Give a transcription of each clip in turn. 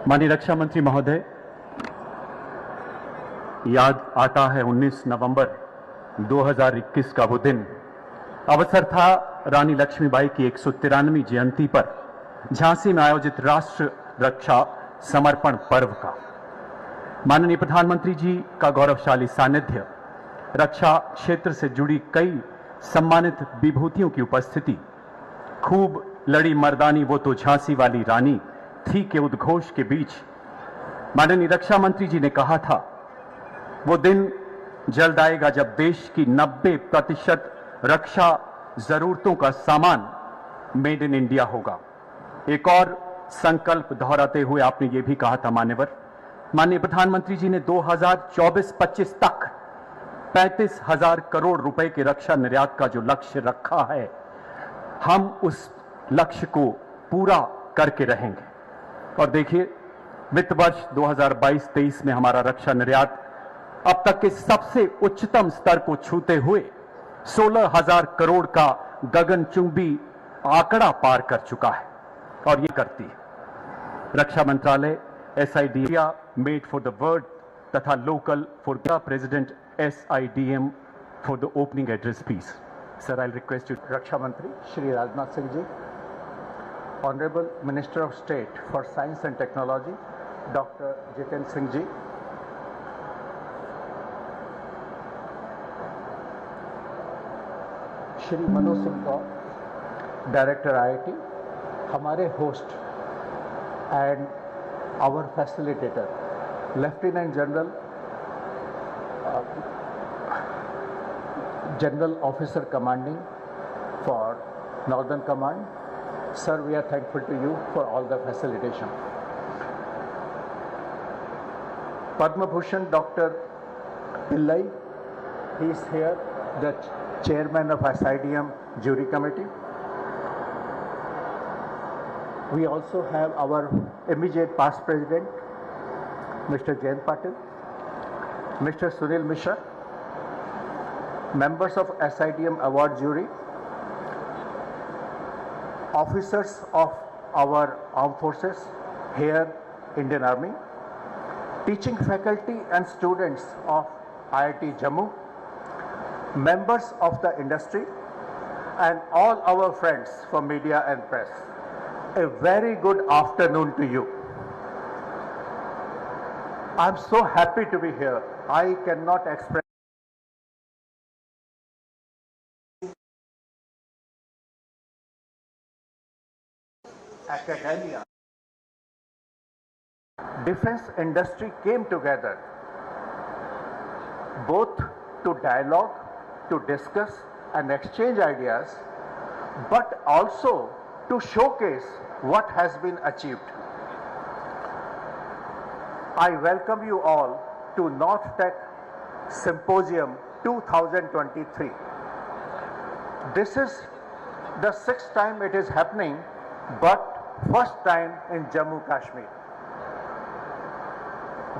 माननीय रक्षा मंत्री महोदय, याद आता है 19 नवंबर 2021 का वो दिन। अवसर था रानी लक्ष्मीबाई की 193वीं जयंती पर झांसी में आयोजित राष्ट्र रक्षा समर्पण पर्व का। माननीय प्रधानमंत्री जी का गौरवशाली सानिध्य, रक्षा क्षेत्र से जुड़ी कई सम्मानित विभूतियों की उपस्थिति, खूब लड़ी मर्दानी वो तो झांसी वाली रानी थी के उद्घोष के बीच माननीय रक्षा मंत्री जी ने कहा था, वो दिन जल्द आएगा जब देश की 90% रक्षा जरूरतों का सामान मेड इन इंडिया होगा। एक और संकल्प दोहराते हुए आपने ये भी कहा था माननीय प्रधानमंत्री जी ने 2024-25 तक 35,000 करोड़ रुपए के रक्षा निर्यात का जो लक्ष्य रखा है, हम उस लक्ष्य को पूरा करके रहेंगे। और देखिए, वित्त वर्ष 2022-23 में हमारा रक्षा निर्यात अब तक के सबसे उच्चतम स्तर को छूते हुए 16,000 करोड़ का गगनचुंबी आंकड़ा पार कर चुका है। और ये करती है रक्षा मंत्रालय SIDM made for the world तथा local for the president SIDM for the opening address speech. Sir, I request you. रक्षा मंत्री Shri Rajnath Singh ji, honourable minister of state for science and technology doctor Jitendra Singh ji, Shri Manoj Singh Gaur, director IIT, हमारे host and our facilitator lieutenant general officer commanding for northern command, sir, we are thankful to you for all the facilitation. Padma Bhushan Dr. Pillai, he is here, the chairman of SIDM jury committee. We also have our immediate past president, Mr. Jayant Patil, Mr. Sunil Mishra, members of SIDM award jury, officers of our armed forces here, Indian Army, teaching faculty and students of IIT Jammu, members of the industry, and all our friends from media and press. A very good afternoon to you. I'm so happy to be here. I cannot express academia. Defense industry came together both to dialogue, to discuss and exchange ideas, but also to showcase what has been achieved. I welcome you all to North Tech Symposium 2023. This is the 6th time it is happening, but first time in Jammu Kashmir.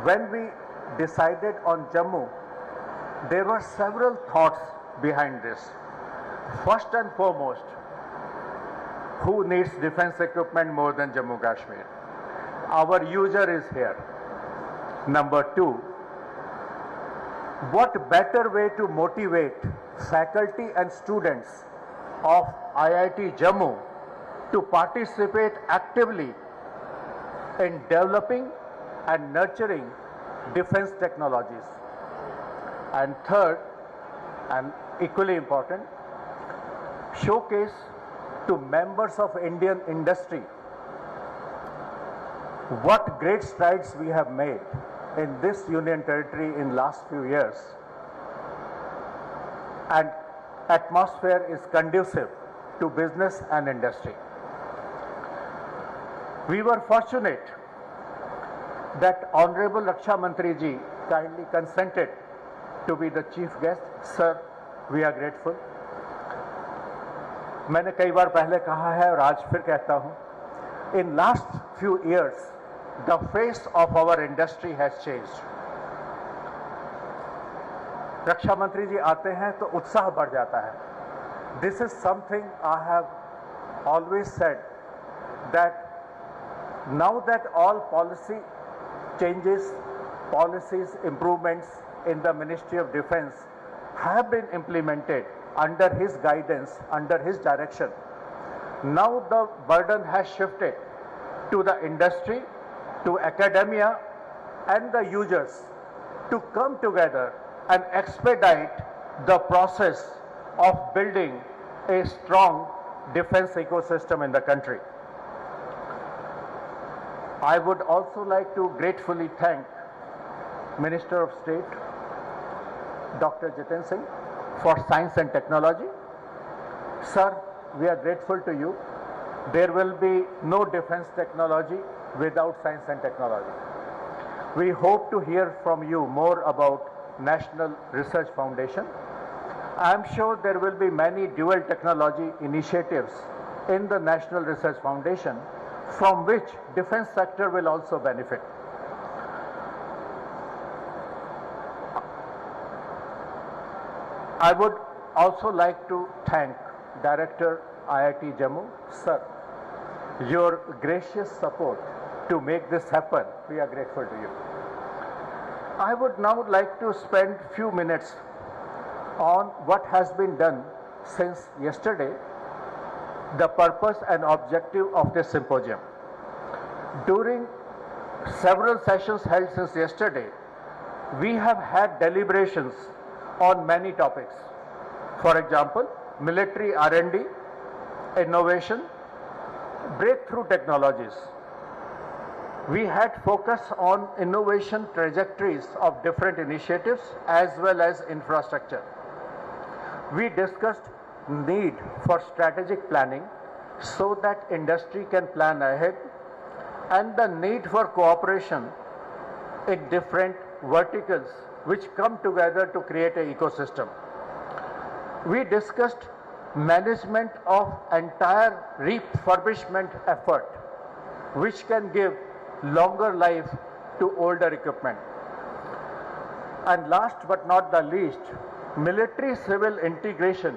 When we decided on Jammu, there were several thoughts behind this. First and foremost, who needs defense equipment more than Jammu Kashmir? Our user is here. Number two, what better way to motivate faculty and students of IIT Jammu to participate actively in developing and nurturing defense technologies. And third, and equally important, showcase to members of Indian industry what great strides we have made in this union territory in last few years. And atmosphere is conducive to business and industry. We were fortunate that Honorable Raksha Mantri ji kindly consented to be the chief guest. Sir, we are grateful. मैंने कई बार पहले कहा है और आज फिर कहता हूं, in last few years the face of our industry has changed. रक्षा मंत्री जी आते हैं तो उत्साह बढ़ जाता है. This is something I have always said, that Now that all policy changes, policies, improvements in the Ministry of Defense have been implemented under his guidance, under his direction, now the burden has shifted to the industry, to academia and the users to come together and expedite the process of building a strong defense ecosystem in the country. I would also like to gratefully thank Minister of State, Dr. Jiten Singh, for Science and Technology. Sir, we are grateful to you. There will be no defense technology without science and technology. We hope to hear from you more about National Research Foundation. I am sure there will be many dual technology initiatives in the National Research Foundation from which defense sector will also benefit. I would also like to thank Director IIT Jammu, sir, your gracious support to make this happen. We are grateful to you. I would now like to spend few minutes on what has been done since yesterday, the purpose and objective of this symposium. During several sessions held since yesterday, we have had deliberations on many topics. For example, military R&D, innovation, breakthrough technologies. We had focus on innovation trajectories of different initiatives as well as infrastructure. We discussed need for strategic planning so that industry can plan ahead, and the need for cooperation in different verticals which come together to create an ecosystem. We discussed management of entire refurbishment effort which can give longer life to older equipment. And last but not the least, military-civil integration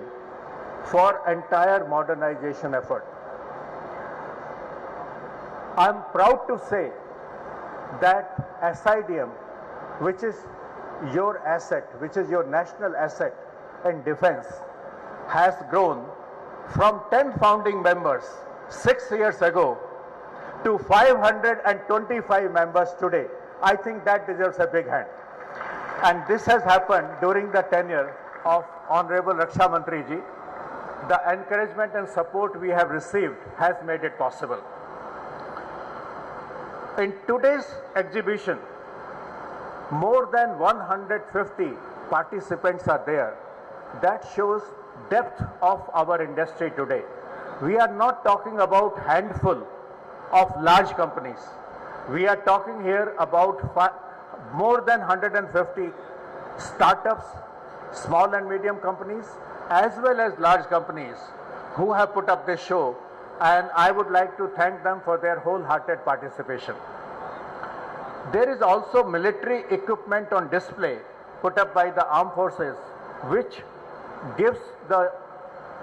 for entire modernization effort. I am proud to say that SIDM, which is your asset, which is your national asset in defense, has grown from 10 founding members 6 years ago to 525 members today. I think that deserves a big hand. And this has happened during the tenure of Honorable Raksha Mantri ji. The encouragement and support we have received has made it possible. In today's exhibition, more than 150 participants are there. That shows depth of our industry today. We are not talking about handful of large companies. We are talking here about more than 150 startups, small and medium companies, as well as large companies who have put up this show, and I would like to thank them for their wholehearted participation. There is also military equipment on display put up by the armed forces, which gives the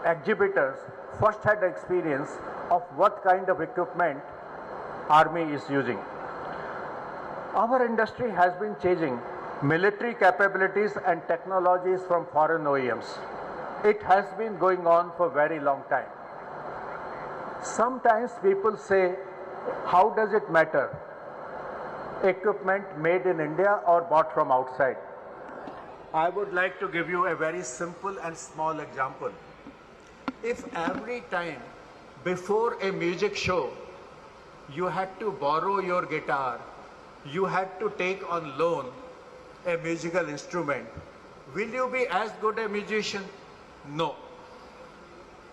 exhibitors first-hand experience of what kind of equipment Army is using. Our industry has been changing military capabilities and technologies from foreign OEMs. It has been going on for a very long time. Sometimes people say, how does it matter? Equipment made in India or bought from outside? I would like to give you a very simple and small example. If every time before a music show you had to borrow your guitar, you had to take on loan a musical instrument, will you be as good a musician? No.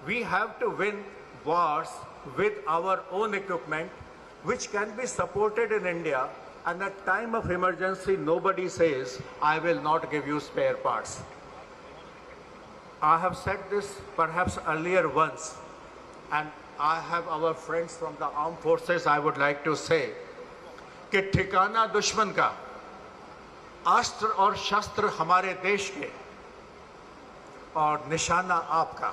We have to win wars with our own equipment, which can be supported in India, and at time of emergency nobody says, I will not give you spare parts. I have said this perhaps earlier once, and I have our friends from the armed forces, I would like to say, कि ठिकाना दुश्मन का, अस्त्र और शस्त्र हमारे देश के, और निशाना आपका.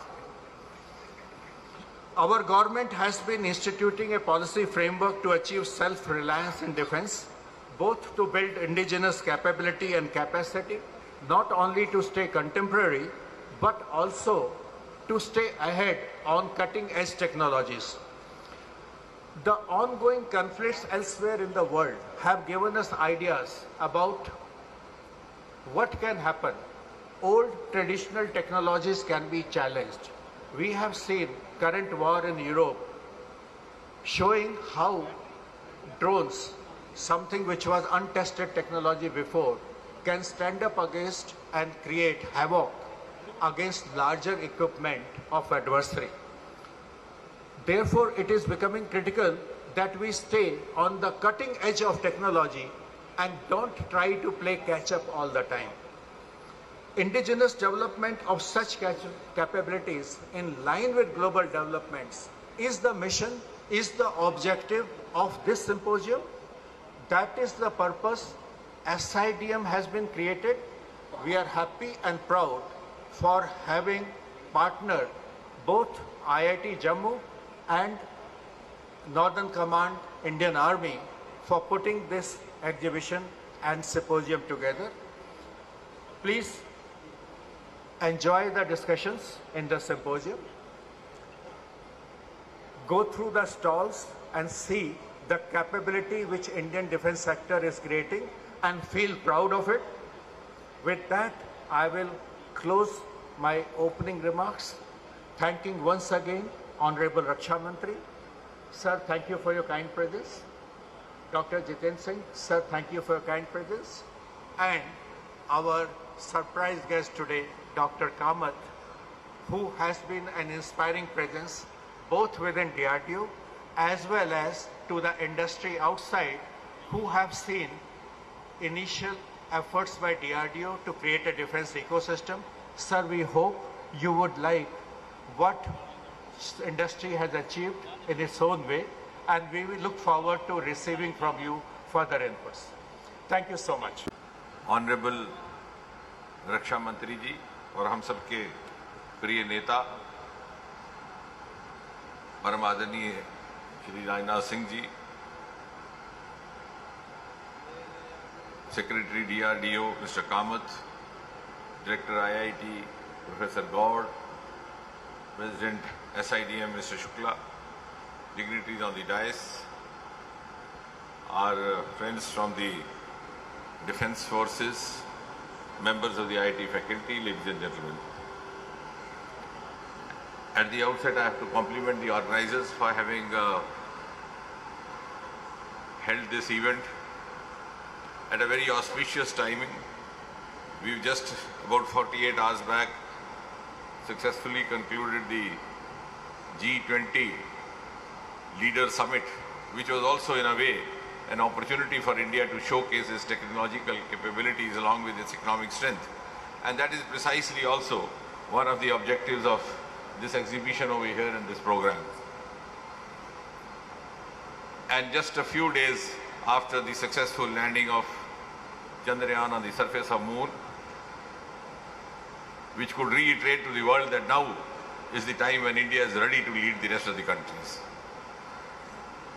Our government has been instituting a policy framework to achieve self-reliance in defense, both to build indigenous capability and capacity, not only to stay contemporary, but also to stay ahead on cutting-edge technologies. The ongoing conflicts elsewhere in the world have given us ideas about what can happen. Old traditional technologies can be challenged. We have seen current war in Europe showing how drones, something which was untested technology before, can stand up against and create havoc against larger equipment of adversary. Therefore, it is becoming critical that we stay on the cutting edge of technology and don't try to play catch up all the time. Indigenous development of such capabilities in line with global developments is the mission, is the objective of this symposium. That is the purpose SIDM has been created. We are happy and proud for having partnered both IIT Jammu and Northern Command Indian Army for putting this exhibition and symposium together. Please enjoy the discussions in the symposium. Go through the stalls and see the capability which Indian defense sector is creating and feel proud of it. With that, I will close my opening remarks, thanking once again Honorable Raksha Mantri. Sir, thank you for your kind presence. Dr. Jitendra Singh, sir, thank you for your kind presence. And our surprise guest today, Dr. Kamath, who has been an inspiring presence both within DRDO as well as to the industry outside, who have seen initial efforts by DRDO to create a defense ecosystem. Sir, we hope you would like what industry has achieved in its own way, and we will look forward to receiving from you further inputs. Thank you so much. Honorable रक्षा मंत्री जी और हम सबके प्रिय नेता परम आदरणीय Shri Rajnath Singh ji, secretary DRDO mister Kamat, director IIT professor Gaur, president SIDM mister Shukla, dignitaries on the dais, our friends from the defense forces, members of the IIT faculty, ladies and gentlemen. At the outset, I have to compliment the organizers for having held this event at a very auspicious timing. We've just about 48 hours back successfully concluded the G20 Leader Summit, which was also in a way an opportunity for India to showcase its technological capabilities along with its economic strength. And that is precisely also one of the objectives of this exhibition over here in this program. And just a few days after the successful landing of Chandrayaan on the surface of Moon, which could reiterate to the world that now is the time when India is ready to lead the rest of the countries.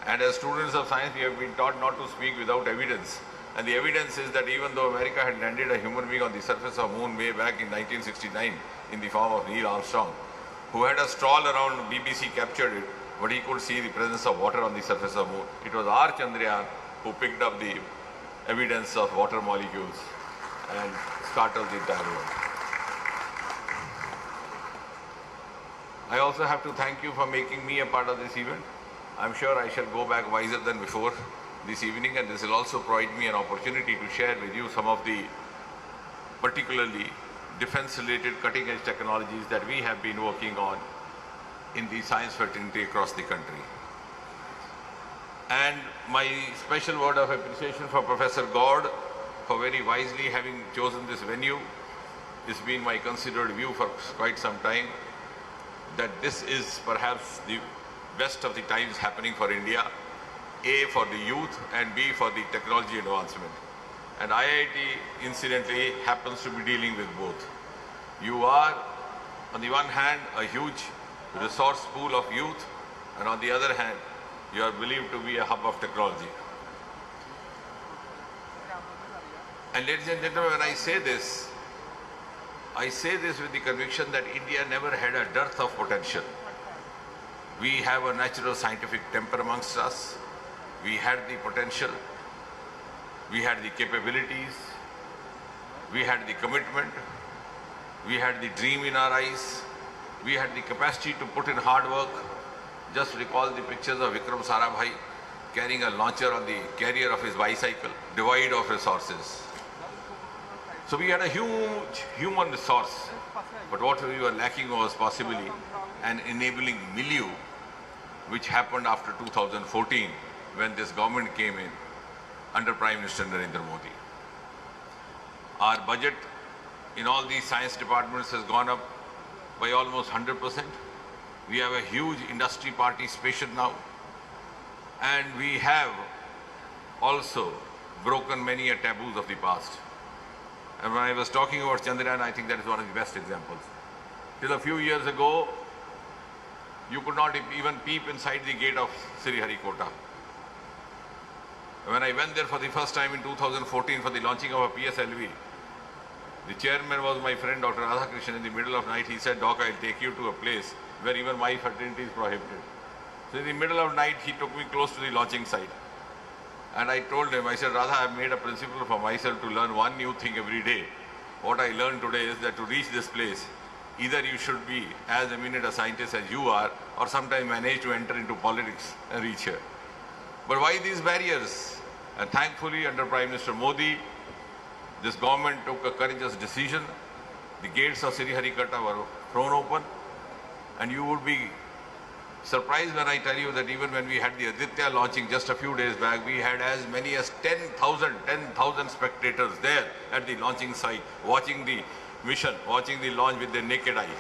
And as students of science, we have been taught not to speak without evidence. And the evidence is that even though America had landed a human being on the surface of Moon way back in 1969 in the form of Neil Armstrong, who had a stroll around, BBC captured it, but he could see the presence of water on the surface of Moon. It was our Chandrayaan who picked up the evidence of water molecules and startled the entire world. I also have to thank you for making me a part of this event. I'm sure I shall go back wiser than before this evening, and this will also provide me an opportunity to share with you some of the particularly defense-related cutting-edge technologies that we have been working on in the science fraternity across the country. And my special word of appreciation for Professor Gowd for very wisely having chosen this venue. It's been my considered view for quite some time that this is perhaps the best of the times happening for India, A, for the youth, and B, for the technology advancement. And IIT, incidentally, happens to be dealing with both. You are, on the one hand, a huge resource pool of youth, and on the other hand, you are believed to be a hub of technology. And ladies and gentlemen, when I say this with the conviction that India never had a dearth of potential. We have a natural scientific temper amongst us. We had the potential. We had the capabilities. We had the commitment. We had the dream in our eyes. We had the capacity to put in hard work. Just recall the pictures of 𝐉𝐴 carrying a launcher on the carrier of his bicycle, devoid of resources. So we had a huge human resource, but what we were lacking was possibly an enabling milieu, which happened after 2014 when this government came in under Prime Minister Narendra Modi. Our budget in all these science departments has gone up by almost 100%. We have a huge industry participation now, and we have also broken many a taboos of the past. And when I was talking about Chandrayaan, I think that is one of the best examples. Till a few years ago, you could not even peep inside the gate of 𝐔𝐧𝐢𝐴𝐵. When I went there for the first time in 2014 for the launching of a PSLV, the chairman was my friend Dr. Radhakrishnan. In the middle of night, he said, "Doc, I'll take you to a place where even my fraternity is prohibited." So in the middle of night, he took me close to the launching site. And I told him, I said, "Radha, I've made a principle for myself to learn one new thing every day. What I learned today is that to reach this place, either you should be as eminent a scientist as you are, or sometime manage to enter into politics and reach here." But why these barriers? And thankfully, under Prime Minister Modi, this government took a courageous decision. The gates of 𝐔𝐧𝐢𝐴𝐵 were thrown open, and you would be surprised when I tell you that even when we had the Aditya launching just a few days back, we had as many as 10,000 spectators there at the launching site, watching the mission, watching the launch with their naked eye.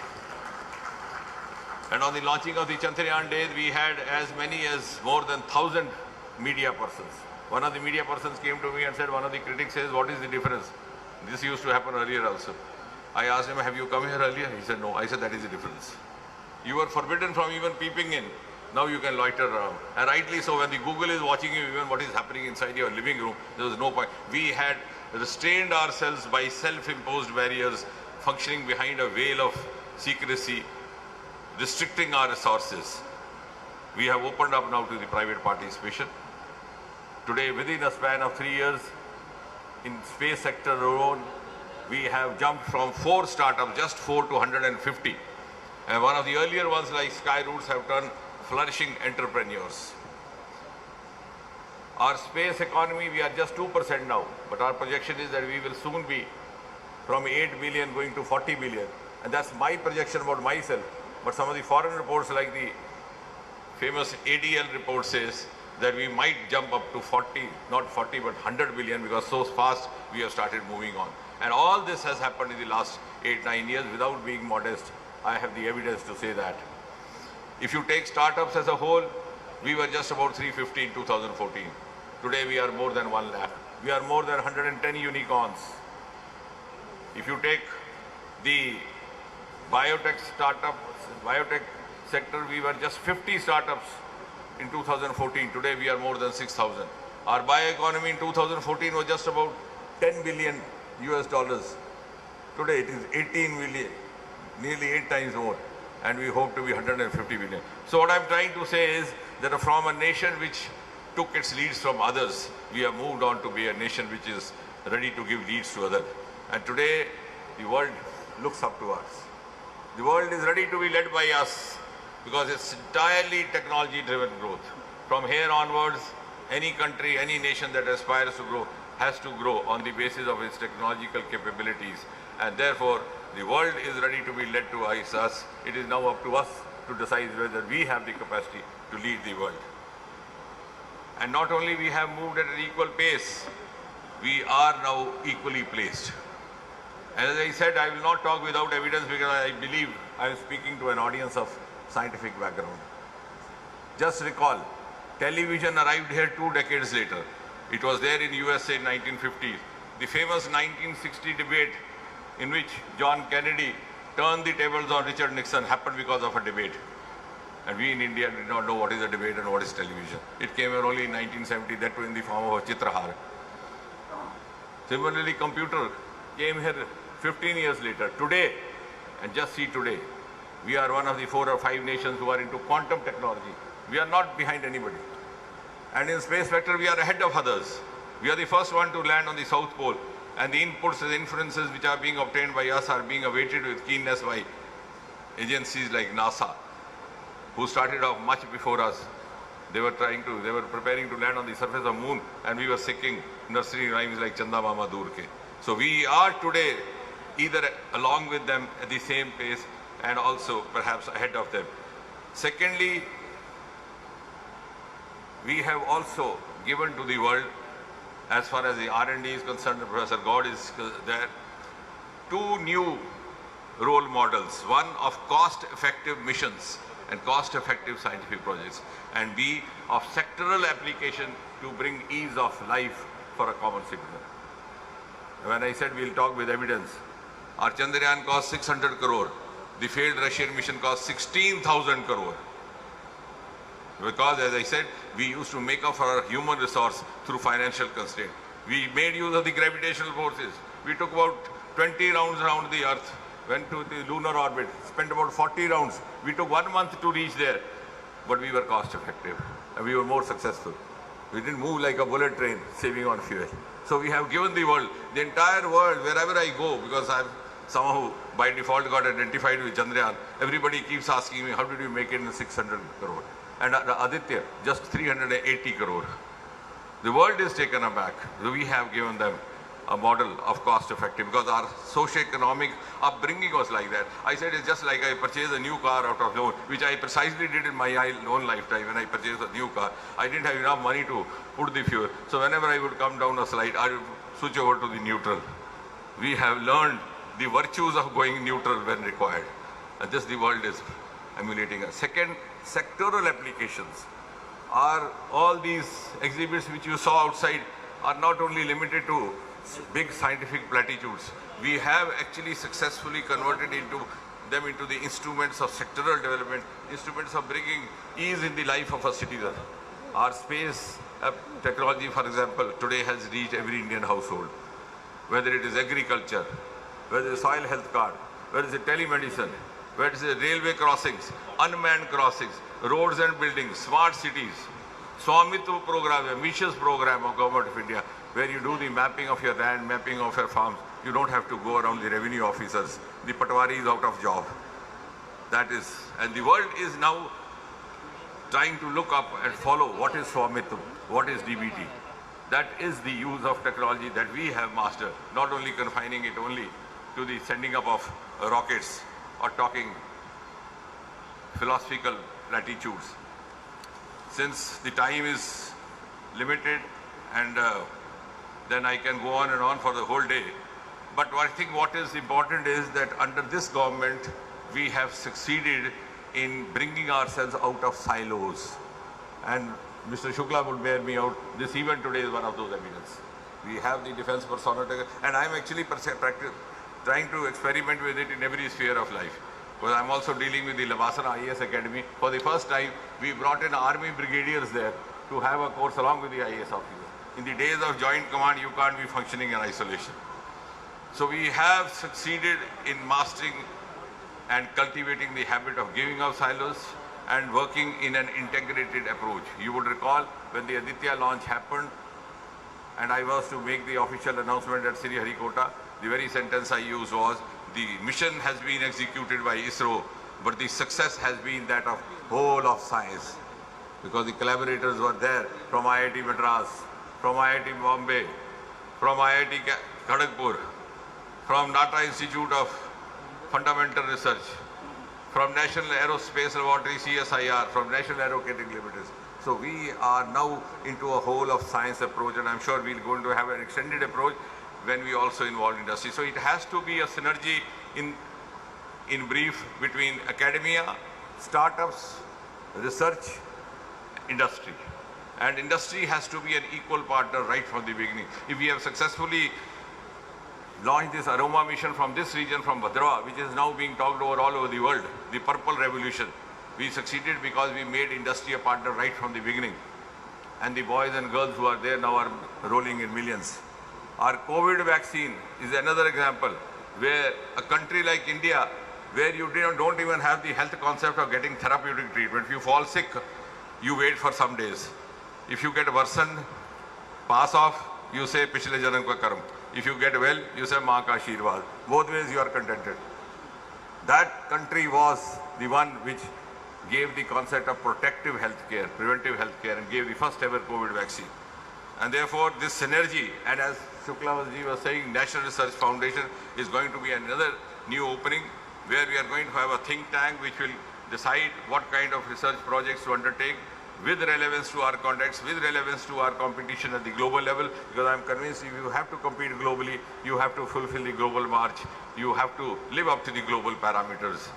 And on the launching of the Chandrayaan days, we had as many as more than 1,000 media persons. One of the media persons came to me and said, one of the critics says, "What is the difference?" This used to happen earlier also. I asked him, "Have you come here earlier?" He said, "No." I said, "That is the difference. You were forbidden from even peeping in. Now you can loiter around." And rightly so, when the Google is watching you, even what is happening inside your living room, there was no point. We had restrained ourselves by self-imposed barriers, functioning behind a veil of secrecy, restricting our resources. We have opened up now to the private participation. Today, within a span of 3 years, in space sector alone, we have jumped from 4 startups, just 4, to 150. And one of the earlier ones like 𝐶𝐲𝐿𝐴 have turned flourishing entrepreneurs. Our space economy, we are just 2% now, but our projection is that we will soon be from 8 billion going to 40 billion. And that's my projection about myself. But some of the foreign reports like the famous ADL report says that we might jump up to 40, not 40, but 100 billion, because so fast we have started moving on. And all this has happened in the last 8-9 years without being modest. I have the evidence to say that. If you take startups as a whole, we were just about 350 in 2014. Today we are more than 1 lakh. We are more than 110 unicorns. If you take the biotech sector, we were just 50 startups in 2014. Today we are more than 6,000. Our bioeconomy in 2014 was just about $10 billion US. Today it is 18 billion, nearly 8 times more, and we hope to be 150 billion. So what I'm trying to say is that from a nation which took its leads from others, we have moved on to be a nation which is ready to give leads to others. And today the world looks up to us. The world is ready to be led by us, because it's entirely technology-driven growth. From here onwards, any country, any nation that aspires to grow has to grow on the basis of its technological capabilities. And therefore, the world is ready to be led to us. It is now up to us to decide whether we have the capacity to lead the world. And not only we have moved at an equal pace, we are now equally placed. And as I said, I will not talk without evidence, because I believe I am speaking to an audience of scientific background. Just recall, television arrived here 2 decades later. It was there in USA in 1950s. The famous 1960 debate in which John Kennedy turned the tables on Richard Nixon happened because of a debate. And we in India did not know what is a debate and what is television. It came here only in 1970, that too in the form of a Chitrahar. Similarly, computer came here 15 years later. Today, and just see today, we are one of the 4 or 5 nations who are into quantum technology. We are not behind anybody. And in space vector, we are ahead of others. We are the first one to land on the South Pole. And the inputs and inferences which are being obtained by us are being awaited with keenness by agencies like NASA, who started off much before us. They were preparing to land on the surface of moon, and we were singing nursery rhymes like Chanda Mama Dur Ke. So we are today either along with them at the same pace and also perhaps ahead of them. Secondly, we have also given to the world, as far as the R&D is concerned, Professor God is there, 2 new role models. One of cost-effective missions and cost-effective scientific projects, and B, of sectoral application to bring ease of life for a common citizen. When I said we'll talk with evidence, our Chandrayaan cost 600 crore. The failed Russian mission cost 16,000 crore. Because, as I said, we used to make up for our human resource through financial constraint. We made use of the gravitational forces. We took about 20 rounds around the Earth, went to the lunar orbit, spent about 40 rounds. We took 1 month to reach there, but we were cost effective and we were more successful. We didn't move like a bullet train, saving on fuel. So we have given the world, the entire world, wherever I go, because I'm someone who by default got identified with Chandrayaan, everybody keeps asking me, how did you make it in 600 crore? And Aditya, just 380 crore. The world is taken aback. We have given them a model of cost effective because our socio-economic upbringing was like that. I said it's just like I purchased a new car out of loan, which I precisely did in my own lifetime. When I purchased a new car, I didn't have enough money to put the fuel. So whenever I would come down a slide, I would switch over to the neutral. We have learned the virtues of going neutral when required. And this the world is emulating us. Second, sectoral applications are all these exhibits which you saw outside are not only limited to big scientific platitudes. We have actually successfully converted them into the instruments of sectoral development, instruments of bringing ease in the life of a citizen. Our space technology, for example, today has reached every Indian household. Whether it is agriculture, whether it is soil health card, whether it is telemedicine, whether it is railway crossings, unmanned crossings, roads and buildings, smart cities, Swamitva program, ambitious program of Government of India, where you do the mapping of your land, mapping of your farms. You don't have to go around the revenue officers. The Patwari is out of job. That is, and the world is now trying to look up and follow what is Swamitva, what is DBT. That is the use of technology that we have mastered, not only confining it only to the sending up of rockets or talking philosophical platitudes. Since the time is limited and then I can go on and on for the whole day. But I think what is important is that under this government, we have succeeded in bringing ourselves out of silos. And Mr. Shukla would bear me out. This event today is one of those evidence. We have the defense persona, and I'm actually trying to experiment with it in every sphere of life. Because I'm also dealing with the Lavasana IAS Academy. For the first time, we brought in army brigadiers there to have a course along with the IAS officers. In the days of joint command, you can't be functioning in isolation. So we have succeeded in mastering and cultivating the habit of giving up silos and working in an integrated approach. You would recall when the Aditya launch happened and I was to make the official announcement at Sriharikota, the very sentence I used was, the mission has been executed by ISRO, but the success has been that of whole of science. Because the collaborators were there from IIT Madras, from IIT Bombay, from IIT Kharagpur, from Nata Institute of Fundamental Research, from National Aerospace Laboratory CSIR, from National Aeronautics Limited. So we are now into a whole of science approach, and I'm sure we're going to have an extended approach when we also involve industry. So it has to be a synergy in brief between academia, startups, research, industry. And industry has to be an equal partner right from the beginning. If we have successfully launched this aroma mission from this region, from Bhadrava, which is now being talked over all over the world, the purple revolution, We succeeded because we made industry a partner right from the beginning. And the boys and girls who are there now are rolling in millions. Our COVID vaccine is another example where a country like India, where you don't even have the health concept of getting therapeutic treatment. If you fall sick, you wait for some days. If you get worsened, pass off, you say, Pichle Janam ka karm. If you get well, you say, Maa ka Ashirwad. Both ways you are contented. That country was the one which gave the concept of protective healthcare, preventive healthcare, and gave the first ever COVID vaccine. And therefore, this synergy, and as 𝐔𝐧𝐢𝐨𝐽 was saying, National Research Foundation is going to be another new opening where we are going to have a think tank which will decide what kind of research projects to undertake with relevance to our context, with relevance to our competition at the global level, because I am convinced if you have to compete globally, you have to fulfill the global march, you have to live up to the global parameters,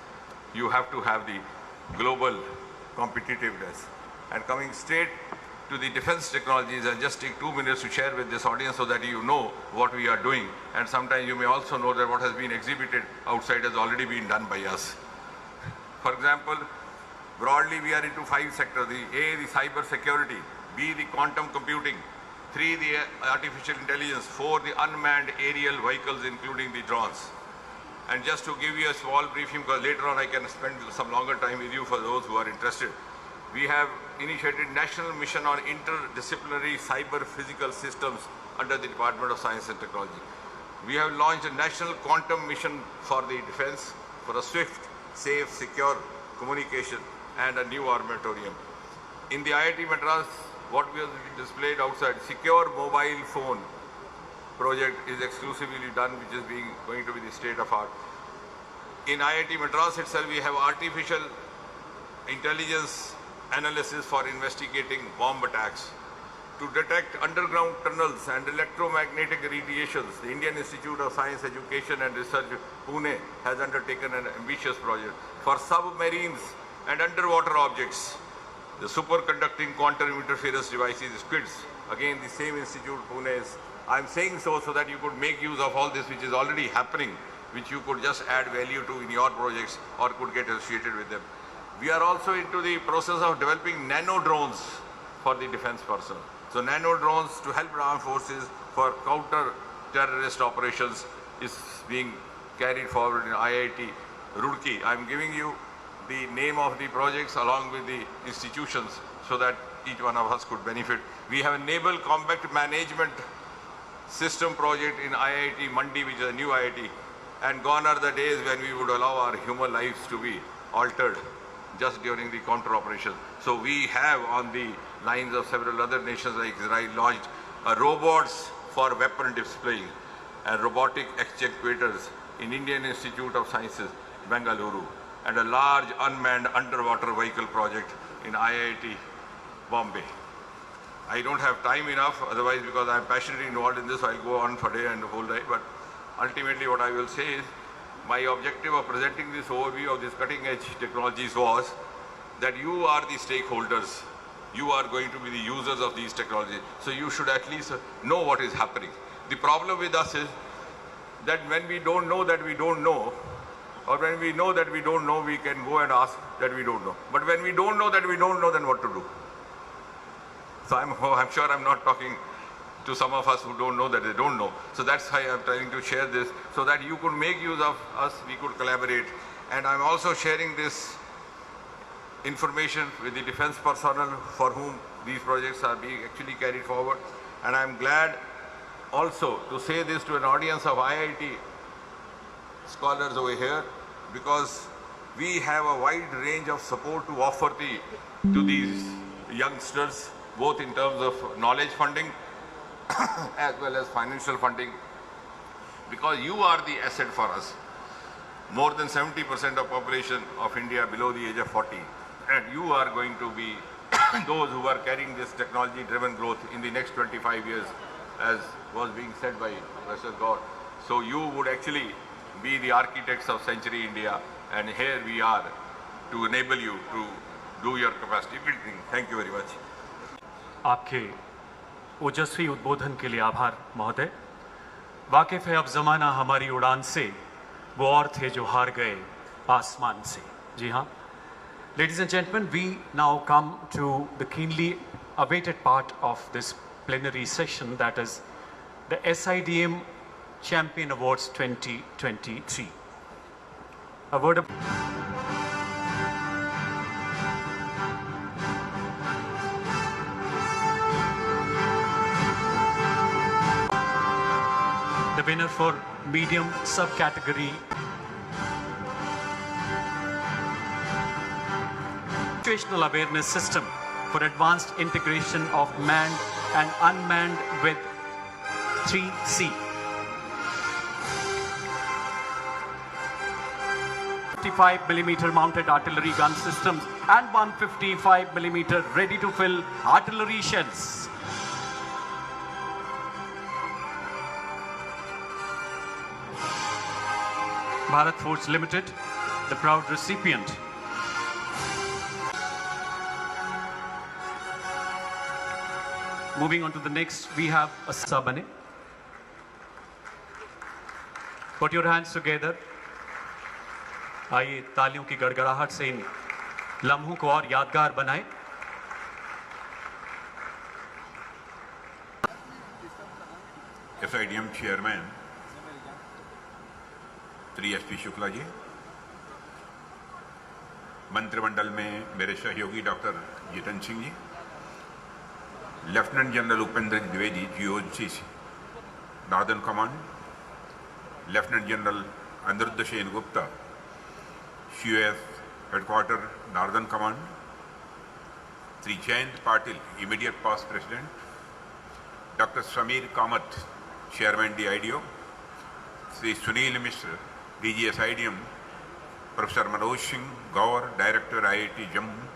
you have to have the global competitiveness. And coming straight to the defense technologies, I'll just take 2 minutes to share with this audience so that you know what we are doing, and sometimes you may also know that what has been exhibited outside has already been done by us. For example, broadly we are into 5 sectors: A, the cyber security; B, the quantum computing; 3, the artificial intelligence; 4, the unmanned aerial vehicles including the drones. And just to give you a small briefing, because later on I can spend some longer time with you for those who are interested. We have initiated National Mission on Interdisciplinary Cyber Physical Systems under the Department of Science and Technology. We have launched a National Quantum Mission for the defense for a swift, safe, secure communication and a new armatorium. In the IIT Madras, what we have displayed outside, secure mobile phone project is exclusively done, which is going to be the state of art. In IIT Madras itself, we have artificial intelligence analysis for investigating bomb attacks. To detect underground tunnels and electromagnetic radiations, the Indian Institute of Science, Education and Research, Pune, has undertaken an ambitious project. For submarines and underwater objects, the superconducting quantum interference devices, 𝐔𝐧𝐢𝐶𝐬𝐴, again the same institute, Pune is. I'm saying so that you could make use of all this which is already happening, which you could just add value to in your projects or could get associated with them. We are also into the process of developing nano drones for the defense personnel. So nano drones to help armed forces for counter-terrorist operations is being carried forward in IIT Roorkee. I'm giving you the name of the projects along with the institutions so that each one of us could benefit. We have a naval combat management system project in IIT Mandi, which is a new IIT, and gone are the days when we would allow our human lives to be altered just during the counter operation. So we have, on the lines of several other nations like Israel, launched robots for weapon displaying and robotic actuators in Indian Institute of Sciences, Bengaluru, and a large unmanned underwater vehicle project in IIT Bombay. I don't have time enough, otherwise, because I'm passionately involved in this, I'll go on for day and the whole day. But ultimately what I will say is, my objective of presenting this overview of these cutting-edge technologies was that you are the stakeholders. You are going to be the users of these technologies. So you should at least know what is happening. The problem with us is that when we don't know that we don't know, or when we know that we don't know, we can go and ask that we don't know. But when we don't know that we don't know, then what to do? So I'm sure I'm not talking to some of us who don't know that they don't know. So that's why I'm trying to share this, so that you could make use of us, we could collaborate. And I'm also sharing this information with the defense personnel for whom these projects are being actually carried forward. And I'm glad also to say this to an audience of IIT scholars over here, because we have a wide range of support to offer to these youngsters, both in terms of knowledge funding as well as financial funding, because you are the asset for us. More than 70% of population of India below the age of 40, and you are going to be those who are carrying this technology-driven growth in the next 25 years, as was being said by Professor God. So you would actually be the architects of Century India, and here we are to enable you to do your capacity building. Thank you very much. आपके ओजस्वी उद्बोधन के लिए आभार महोदय। वाकिफ है अब ज़माना हमारी उड़ान से, वो और थे जो हार गए आसमान से। जी हाँ, Ladies and gentlemen, we now come to the keenly awaited part of this plenary session, that is the SIDM Champion Awards 2023. A word of the winner for medium subcategory situational awareness system for advanced integration of manned and unmanned with 3C. 55mm mounted artillery gun systems and 155mm ready-to-fill artillery shells. Bharat Forge Limited, the proud recipient. Moving on to the next, we have a Sabane. Put your hands together. आइए तालियों की गड़गड़ाहट से इन लम्हों को और यादगार बनाएं। SIDM chairman Shri SP Shukla ji, मंत्रिमंडल में मेरे सहयोगी doctor Jitendra Singh ji, lieutenant general Upendra Dwivedi GOC northern command, lieutenant general Anirudh Sen Gupta COS headquarter northern command, Shri Jayant Patil immediate past president, doctor Sameer Kamat chairman DIDO, Shri Sunil Mishra DG SIDM, professor Manoj Singh Gaur director IIT Jammu,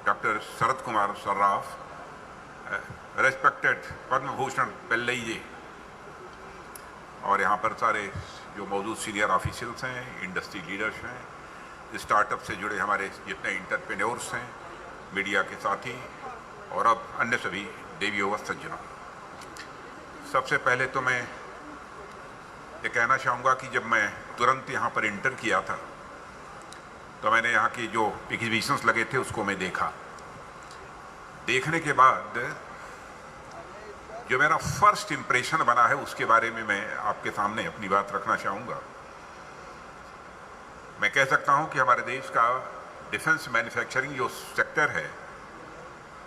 doctor Sharad Kumar Sarraf, respected Padma Bhushan Pillai ji, और यहाँ पर सारे जो मौजूद सीनियर ऑफिशियल्स हैं, इंडस्ट्री लीडर्स हैं, स्टार्टअप से जुड़े हमारे जितने इंटरप्रेन्योर्स हैं, मीडिया के साथी और अब अन्य सभी देवियों व सज्जनों, सबसे पहले तो मैं ये कहना चाहूँगा कि जब मैं तुरंत यहाँ पर इंटर किया था तो मैंने यहाँ की जो एग्जीबिशंस लगे थे उसको मैं देखा। देखने के बाद जो मेरा फर्स्ट इम्प्रेशन बना है उसके बारे में मैं आपके सामने अपनी बात रखना चाहूँगा। मैं कह सकता हूँ कि हमारे देश का डिफेंस मैन्युफैक्चरिंग जो सेक्टर है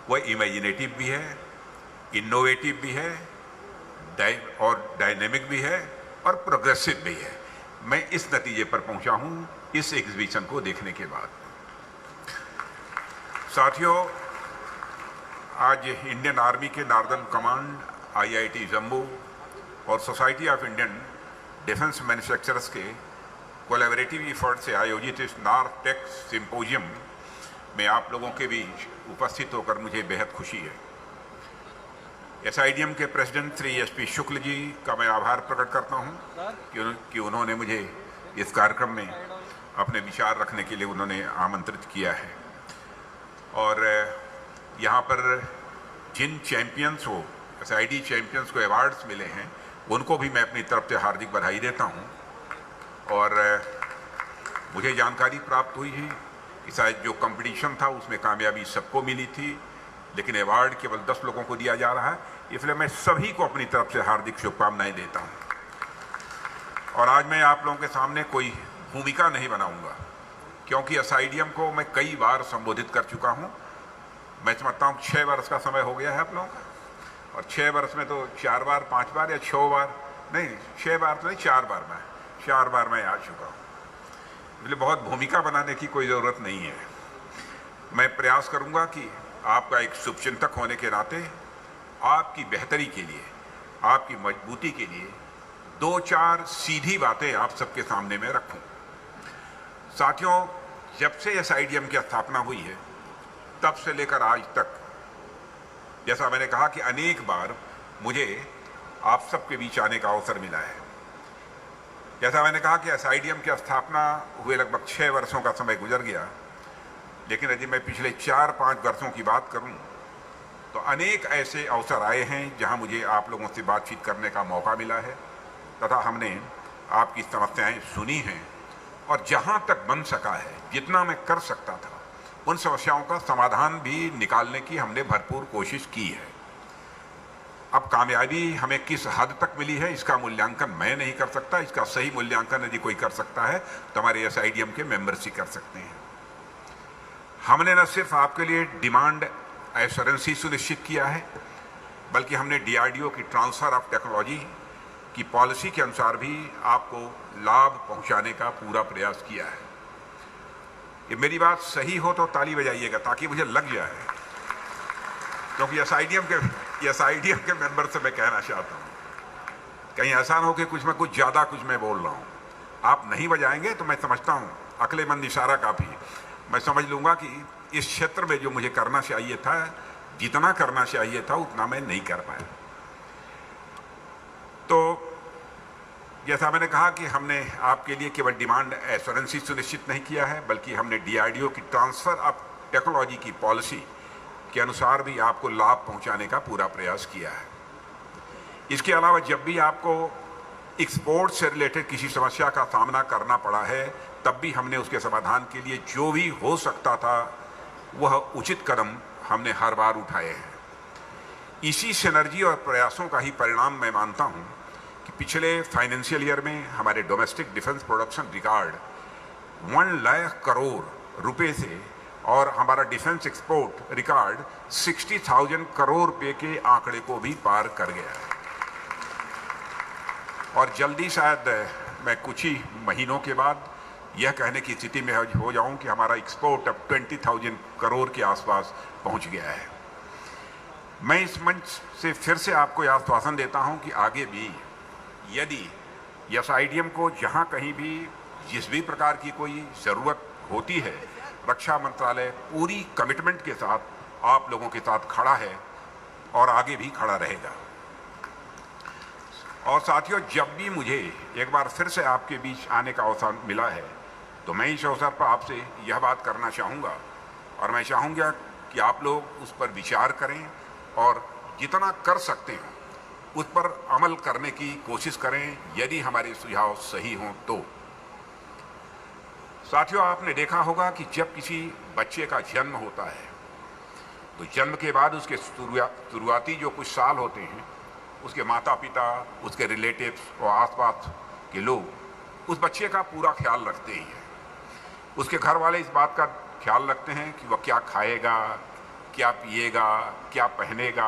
वह इमेजिनेटिव भी है, इनोवेटिव भी है और डायनेमिक भी है और प्रोग्रेसिव भी है। मैं इस नतीजे पर पहुँचा हूँ इस एग्जीबिशन को देखने के बाद। साथियों, आज इंडियन आर्मी के नॉर्दर्न कमांड, IIT जम्मू और society of Indian defence manufacturers के कोलैबोरेटिव एफर्ट से आयोजित इस नॉर्थ टेक सिंपोजियम में आप लोगों के बीच उपस्थित होकर मुझे बेहद खुशी है। SIDM के प्रेसिडेंट श्री SP शुक्ल जी का मैं आभार प्रकट करता हूं कि उन्होंने मुझे इस कार्यक्रम में अपने विचार रखने के लिए उन्होंने आमंत्रित किया है। और यहाँ पर जिन चैंपियंस को, SID चैंपियंस को अवार्ड्स मिले हैं उनको भी मैं अपनी तरफ से हार्दिक बधाई देता हूँ। और मुझे जानकारी प्राप्त हुई है कि शायद जो कंपटीशन था उसमें कामयाबी सबको मिली थी, लेकिन अवार्ड केवल 10 लोगों को दिया जा रहा है, इसलिए मैं सभी को अपनी तरफ से हार्दिक शुभकामनाएं देता हूं। और आज मैं आप लोगों के सामने कोई भूमिका नहीं बनाऊंगा, क्योंकि SIDM को मैं कई बार संबोधित कर चुका हूं। मैं समझता हूं 6 वर्ष का समय हो गया है आप लोगों का, और 6 वर्ष में तो 4 बार 5 बार या 6 बार नहीं, 6 बार तो नहीं, 4 बार मैं आ चुका हूँ। इसलिए बहुत भूमिका बनाने की कोई ज़रूरत नहीं है। मैं प्रयास करूँगा कि आपका एक शुभचिंतक होने के नाते आपकी बेहतरी के लिए, आपकी मजबूती के लिए 2-4 सीधी बातें आप सबके सामने में रखूं। साथियों, जब से SIDM की स्थापना हुई है तब से लेकर आज तक, जैसा मैंने कहा कि अनेक बार मुझे आप सबके बीच आने का अवसर मिला है। जैसा मैंने कहा कि SIDM की स्थापना हुए लगभग 6 वर्षों का समय गुजर गया, लेकिन यदि मैं पिछले 4-5 वर्षों की बात करूं तो अनेक ऐसे अवसर आए हैं जहां मुझे आप लोगों से बातचीत करने का मौका मिला है तथा हमने आपकी समस्याएं सुनी हैं, और जहां तक बन सका है, जितना मैं कर सकता था उन समस्याओं का समाधान भी निकालने की हमने भरपूर कोशिश की है। अब कामयाबी हमें किस हद तक मिली है इसका मूल्यांकन मैं नहीं कर सकता। इसका सही मूल्यांकन यदि कोई कर सकता है तो हमारे SIDM के मेंबर्स ही कर सकते हैं। हमने न सिर्फ आपके लिए डिमांड एश्योरेंस ही सुनिश्चित किया है, बल्कि हमने DRDO की ट्रांसफर ऑफ टेक्नोलॉजी की पॉलिसी के अनुसार भी आपको लाभ पहुंचाने का पूरा प्रयास किया है। ये मेरी बात सही हो तो ताली बजाइएगा ताकि मुझे लग जाए, क्योंकि SIDM के मेंबर से मैं कहना चाहता हूं, कहीं ऐसा ना हो कि कुछ ज़्यादा कुछ मैं बोल रहा हूं। आप नहीं बजाएंगे तो मैं समझता हूं अक्लेमंद इशारा काफ़ी, मैं समझ लूंगा कि इस क्षेत्र में जो मुझे करना चाहिए था, जितना करना चाहिए था उतना मैं नहीं कर पाया। तो जैसा मैंने कहा कि हमने आपके लिए केवल डिमांड एश्योरेंस ही सुनिश्चित नहीं किया है, बल्कि हमने DRDO की ट्रांसफर ऑफ टेक्नोलॉजी की पॉलिसी के अनुसार भी आपको लाभ पहुंचाने का पूरा प्रयास किया है। इसके अलावा जब भी आपको एक्सपोर्ट से रिलेटेड किसी समस्या का सामना करना पड़ा है, तब भी हमने उसके समाधान के लिए जो भी हो सकता था वह उचित कदम हमने हर बार उठाए हैं। इसी सिनर्जी और प्रयासों का ही परिणाम मैं मानता हूं कि पिछले फाइनेंशियल ईयर में हमारे domestic defence production record 1 lakh crore रुपए से और हमारा डिफेंस एक्सपोर्ट रिकॉर्ड 60,000 करोड़ रुपए के आंकड़े को भी पार कर गया है। और जल्दी शायद मैं कुछ ही महीनों के बाद यह कहने की स्थिति में हो जाऊं कि हमारा एक्सपोर्ट अब 20,000 करोड़ के आसपास पहुंच गया है। मैं इस मंच से फिर से आपको यह आश्वासन देता हूं कि आगे भी यदि SIDM को जहां कहीं भी जिस भी प्रकार की कोई ज़रूरत होती है, रक्षा मंत्रालय पूरी कमिटमेंट के साथ आप लोगों के साथ खड़ा है और आगे भी खड़ा रहेगा। और साथियों, जब भी मुझे एक बार फिर से आपके बीच आने का अवसर मिला है तो मैं इस अवसर पर आपसे यह बात करना चाहूँगा और मैं चाहूँगा कि आप लोग उस पर विचार करें और जितना कर सकते हैं उस पर अमल करने की कोशिश करें, यदि हमारे सुझाव सही हों तो। साथियों, आपने देखा होगा कि जब किसी बच्चे का जन्म होता है तो जन्म के बाद उसके शुरुआती जो कुछ साल होते हैं, उसके माता पिता, उसके रिलेटिव्स और आसपास के लोग उस बच्चे का पूरा ख्याल रखते ही हैं। उसके घर वाले इस बात का ख्याल रखते हैं कि वह क्या खाएगा, क्या पिएगा, क्या पहनेगा,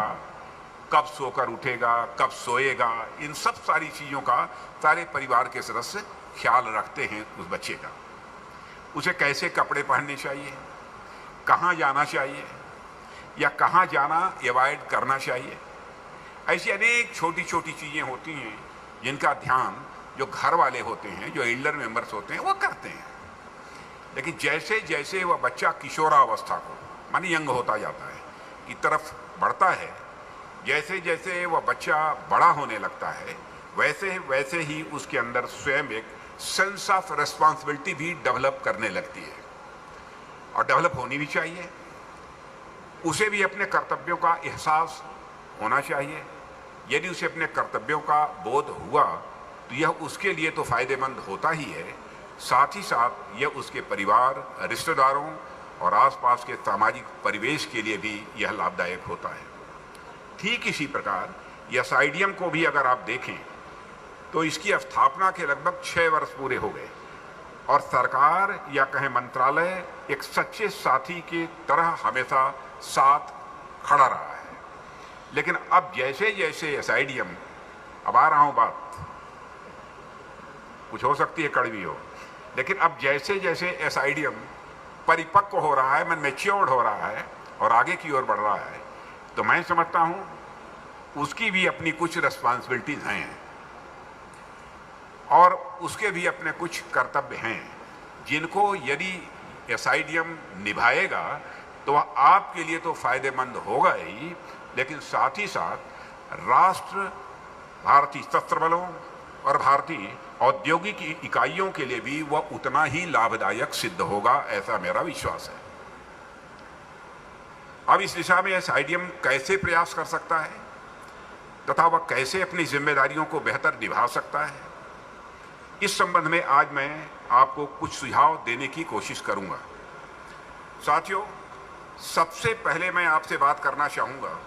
कब सोकर उठेगा, कब सोएगा। इन सब सारी चीज़ों का सारे परिवार के सदस्य ख्याल रखते हैं उस बच्चे का। उसे कैसे कपड़े पहनने चाहिए, कहाँ जाना चाहिए या कहाँ जाना अवॉइड करना चाहिए। ऐसी अनेक छोटी छोटी चीज़ें होती हैं जिनका ध्यान जो घर वाले होते हैं, जो एल्डर मेंबर्स होते हैं, वो करते हैं। लेकिन जैसे जैसे वह बच्चा किशोरावस्था को मानी यंग होता जाता है की तरफ बढ़ता है, जैसे जैसे वह बच्चा बड़ा होने लगता है, वैसे वैसे ही उसके अंदर स्वयं एक सेंस ऑफ रेस्पॉन्सिबिलिटी भी डेवलप करने लगती है और डेवलप होनी भी चाहिए। उसे भी अपने कर्तव्यों का एहसास होना चाहिए। यदि उसे अपने कर्तव्यों का बोध हुआ तो यह उसके लिए तो फायदेमंद होता ही है, साथ ही साथ यह उसके परिवार, रिश्तेदारों और आसपास के सामाजिक परिवेश के लिए भी यह लाभदायक होता है। ठीक इसी प्रकार SIDM को भी अगर आप देखें तो इसकी स्थापना के लगभग 6 वर्ष पूरे हो गए और सरकार या कहें मंत्रालय एक सच्चे साथी की तरह हमेशा साथ खड़ा रहा है। लेकिन अब जैसे जैसे SIDM, अब आ रहा हूं, बात कुछ हो सकती है कड़वी हो, लेकिन अब जैसे जैसे SIDM परिपक्व हो रहा है, मैच्योर्ड हो रहा है और आगे की ओर बढ़ रहा है, तो मैं समझता हूं उसकी भी अपनी कुछ रिस्पॉन्सिबिलिटीज हैं और उसके भी अपने कुछ कर्तव्य हैं जिनको यदि SIDM निभाएगा तो वह आपके लिए तो फायदेमंद होगा ही, लेकिन साथ ही साथ राष्ट्र, भारतीय सशस्त्र बलों और भारतीय औद्योगिक इकाइयों के लिए भी वह उतना ही लाभदायक सिद्ध होगा, ऐसा मेरा विश्वास है। अब इस दिशा में SIDM कैसे प्रयास कर सकता है तथा वह कैसे अपनी जिम्मेदारियों को बेहतर निभा सकता है, इस संबंध में आज मैं आपको कुछ सुझाव देने की कोशिश करूंगा। साथियों, सबसे पहले मैं आपसे बात करना चाहूँगा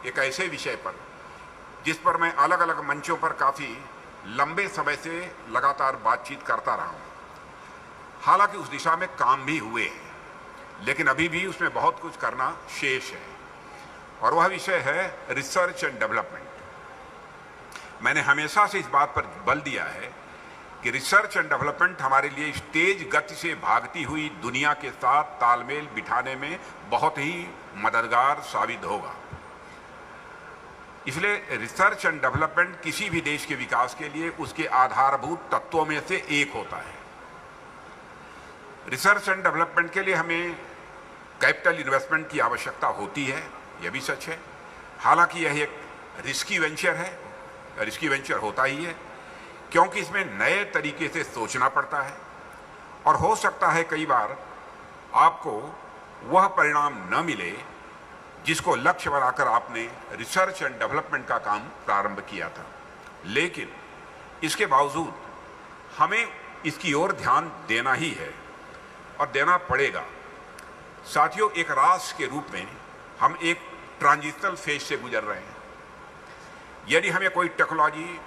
एक ऐसे विषय पर जिस पर मैं अलग अलग मंचों पर काफ़ी लंबे समय से लगातार बातचीत करता रहा हूँ। हालांकि उस दिशा में काम भी हुए हैं, लेकिन अभी भी उसमें बहुत कुछ करना शेष है, और वह विषय है रिसर्च एंड डेवलपमेंट। मैंने हमेशा से इस बात पर बल दिया है कि रिसर्च एंड डेवलपमेंट हमारे लिए तेज गति से भागती हुई दुनिया के साथ तालमेल बिठाने में बहुत ही मददगार साबित होगा। इसलिए रिसर्च एंड डेवलपमेंट किसी भी देश के विकास के लिए उसके आधारभूत तत्वों में से एक होता है। रिसर्च एंड डेवलपमेंट के लिए हमें कैपिटल इन्वेस्टमेंट की आवश्यकता होती है, यह भी सच है। हालांकि यह एक रिस्की वेंचर है, रिस्की वेंचर होता ही है, क्योंकि इसमें नए तरीके से सोचना पड़ता है, और हो सकता है कई बार आपको वह परिणाम न मिले जिसको लक्ष्य बनाकर आपने रिसर्च एंड डेवलपमेंट का काम प्रारंभ किया था। लेकिन इसके बावजूद हमें इसकी ओर ध्यान देना ही है और देना पड़ेगा। साथियों, एक राष्ट्र के रूप में हम एक ट्रांजिशनल फेज से गुजर रहे हैं। यदि हमें कोई टेक्नोलॉजी,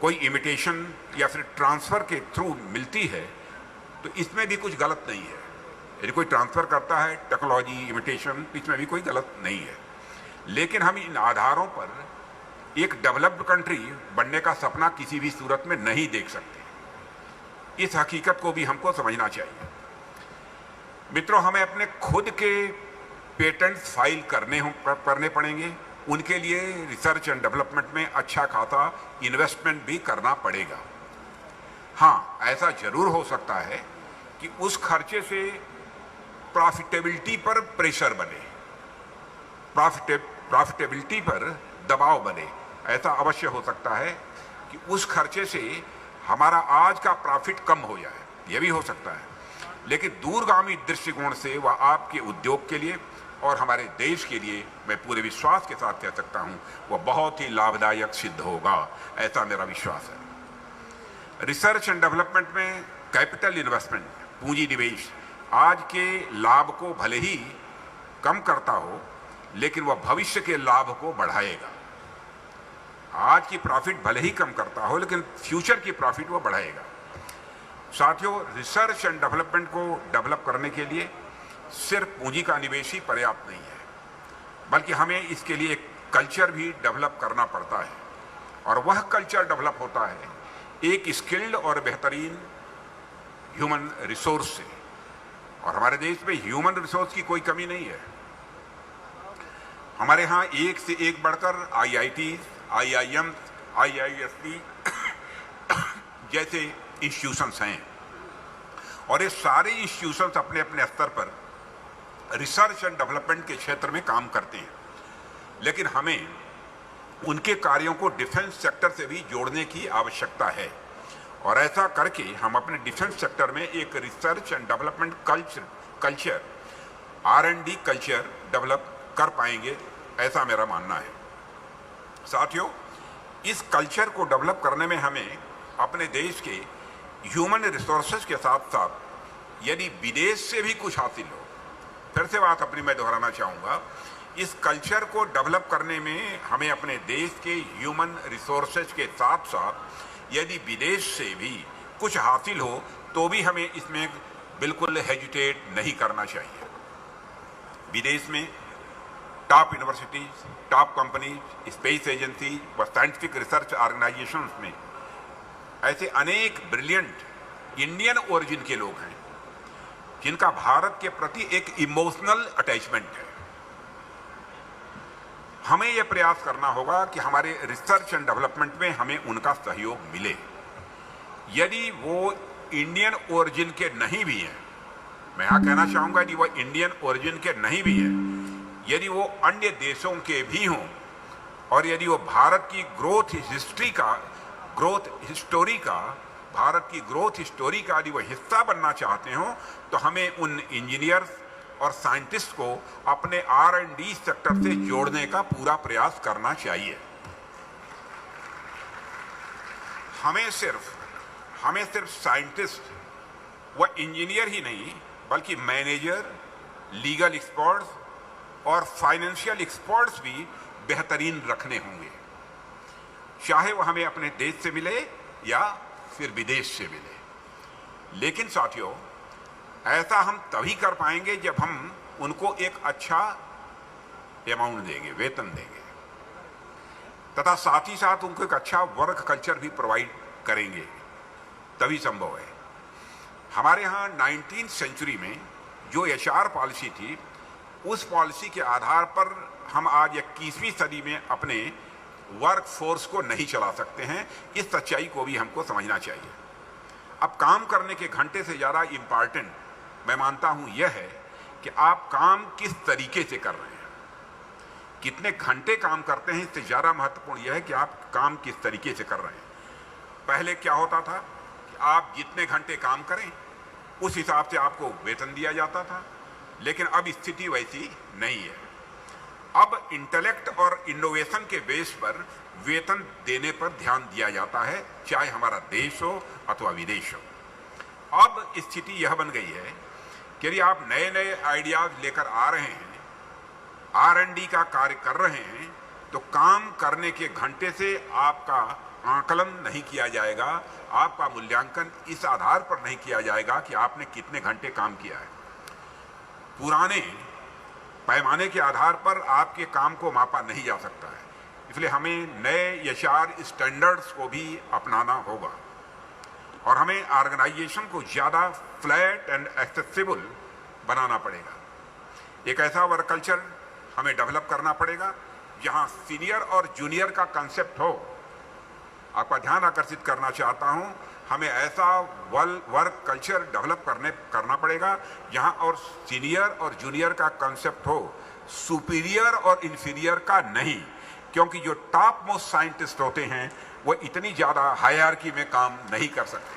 कोई इमिटेशन या फिर ट्रांसफर के थ्रू मिलती है तो इसमें भी कुछ गलत नहीं है। यदि कोई ट्रांसफर करता है टेक्नोलॉजी, इमिटेशन, इसमें भी कोई गलत नहीं है। लेकिन हम इन आधारों पर एक डेवलप्ड कंट्री बनने का सपना किसी भी सूरत में नहीं देख सकते। इस हकीकत को भी हमको समझना चाहिए। मित्रों, हमें अपने खुद के पेटेंट्स फाइल करने पड़ेंगे। उनके लिए रिसर्च एंड डेवलपमेंट में अच्छा खासा इन्वेस्टमेंट भी करना पड़ेगा। हाँ, ऐसा जरूर हो सकता है कि उस खर्चे से प्रॉफिटेबिलिटी पर प्रेशर बने, प्रॉफिटेबिलिटी पर दबाव बने। ऐसा अवश्य हो सकता है कि उस खर्चे से हमारा आज का प्रॉफिट कम हो जाए, यह भी हो सकता है। लेकिन दूरगामी दृष्टिकोण से वह आपके उद्योग के लिए और हमारे देश के लिए, मैं पूरे विश्वास के साथ कह सकता हूं, वह बहुत ही लाभदायक सिद्ध होगा, ऐसा मेरा विश्वास है। रिसर्च एंड डेवलपमेंट में कैपिटल इन्वेस्टमेंट, पूंजी निवेश, आज के लाभ को भले ही कम करता हो, लेकिन वह भविष्य के लाभ को बढ़ाएगा। आज की प्रॉफिट भले ही कम करता हो, लेकिन फ्यूचर की प्रॉफिट वो बढ़ाएगा। साथियों, रिसर्च एंड डेवलपमेंट को डेवलप करने के लिए सिर्फ पूंजी का निवेश ही पर्याप्त नहीं है, बल्कि हमें इसके लिए एक कल्चर भी डेवलप करना पड़ता है, और वह कल्चर डेवलप होता है एक स्किल्ड और बेहतरीन ह्यूमन रिसोर्स से। और हमारे देश में ह्यूमन रिसोर्स की कोई कमी नहीं है। हमारे यहाँ एक से एक बढ़कर IIT, IIM, IISc जैसे इंस्टीट्यूशंस हैं, और ये सारे इंस्टीट्यूशंस अपने अपने स्तर पर रिसर्च एंड डेवलपमेंट के क्षेत्र में काम करते हैं। लेकिन हमें उनके कार्यों को डिफेंस सेक्टर से भी जोड़ने की आवश्यकता है, और ऐसा करके हम अपने डिफेंस सेक्टर में एक research and development culture R&D culture develop कर पाएंगे, ऐसा मेरा मानना है। साथियों, इस कल्चर को डेवलप करने में हमें अपने देश के ह्यूमन रिसोर्सेज के साथ साथ यदि विदेश से भी कुछ हासिल हो, फिर से बात अपनी मैं दोहराना चाहूँगा, इस कल्चर को डेवलप करने में हमें अपने देश के ह्यूमन रिसोर्सेज के साथ साथ यदि विदेश से भी कुछ हासिल हो तो भी हमें इसमें बिल्कुल हेजिटेट नहीं करना चाहिए। विदेश में top universities, top companies, space agency व साइंटिफिक रिसर्च ऑर्गेनाइजेशंस में ऐसे अनेक ब्रिलियंट इंडियन ओरिजिन के लोग हैं जिनका भारत के प्रति एक इमोशनल अटैचमेंट है। हमें यह प्रयास करना होगा कि हमारे रिसर्च एंड डेवलपमेंट में हमें उनका सहयोग मिले। यदि वो इंडियन ओरिजिन के नहीं भी हैं, मैं यहाँ कहना चाहूँगा यदि वो इंडियन ओरिजिन के नहीं भी हैं, यदि वो अन्य देशों के भी हों, और यदि वो भारत की ग्रोथ हिस्ट्री का, भारत की ग्रोथ हिस्टोरी का यदि वो हिस्सा बनना चाहते हो, तो हमें उन इंजीनियर्स और साइंटिस्ट को अपने R&D सेक्टर से जोड़ने का पूरा प्रयास करना चाहिए। हमें सिर्फ साइंटिस्ट व इंजीनियर ही नहीं, बल्कि मैनेजर, लीगल एक्सपर्ट्स और फाइनेंशियल एक्सपर्ट्स भी बेहतरीन रखने होंगे, चाहे वो हमें अपने देश से मिले या फिर विदेश से मिले। लेकिन साथियों, ऐसा हम तभी कर पाएंगे जब हम उनको एक अच्छा अमाउंट देंगे, वेतन देंगे, तथा साथ ही साथ उनको एक अच्छा वर्क कल्चर भी प्रोवाइड करेंगे, तभी संभव है। हमारे यहाँ 19वीं सेंचुरी में जो HR पॉलिसी थी, उस पॉलिसी के आधार पर हम आज 21वीं सदी में अपने वर्क फोर्स को नहीं चला सकते हैं। इस सच्चाई को भी हमको समझना चाहिए। अब काम करने के घंटे से ज़्यादा इम्पॉर्टेंट मैं मानता हूं यह है कि आप काम किस तरीके से कर रहे हैं। कितने घंटे काम करते हैं इससे ज़्यादा महत्वपूर्ण यह है कि आप काम किस तरीके से कर रहे हैं। पहले क्या होता था कि आप जितने घंटे काम करें उस हिसाब से आपको वेतन दिया जाता था, लेकिन अब स्थिति वैसी नहीं है। अब इंटेलेक्ट और इनोवेशन के बेस पर वेतन देने पर ध्यान दिया जाता है, चाहे हमारा देश हो अथवा विदेश हो। अब स्थिति यह बन गई है कि यदि आप नए नए आइडियाज लेकर आ रहे हैं, R&D का कार्य कर रहे हैं, तो काम करने के घंटे से आपका आकलन नहीं किया जाएगा, आपका मूल्यांकन इस आधार पर नहीं किया जाएगा कि आपने कितने घंटे काम किया है। पुराने पैमाने के आधार पर आपके काम को मापा नहीं जा सकता है, इसलिए हमें नए HR स्टैंडर्ड्स को भी अपनाना होगा और हमें ऑर्गेनाइजेशन को ज़्यादा फ्लैट एंड एक्सेसिबल बनाना पड़ेगा। एक ऐसा वर्क कल्चर हमें डेवलप करना पड़ेगा जहां सीनियर और जूनियर का कंसेप्ट हो। आपका ध्यान आकर्षित करना चाहता हूं, हमें ऐसा वर्क कल्चर डेवलप करना पड़ेगा जहां और सीनियर और जूनियर का कंसेप्ट हो, सुपीरियर और इंफीरियर का नहीं, क्योंकि जो टॉप मोस्ट साइंटिस्ट होते हैं वो इतनी ज्यादा हायरार्की में काम नहीं कर सकते।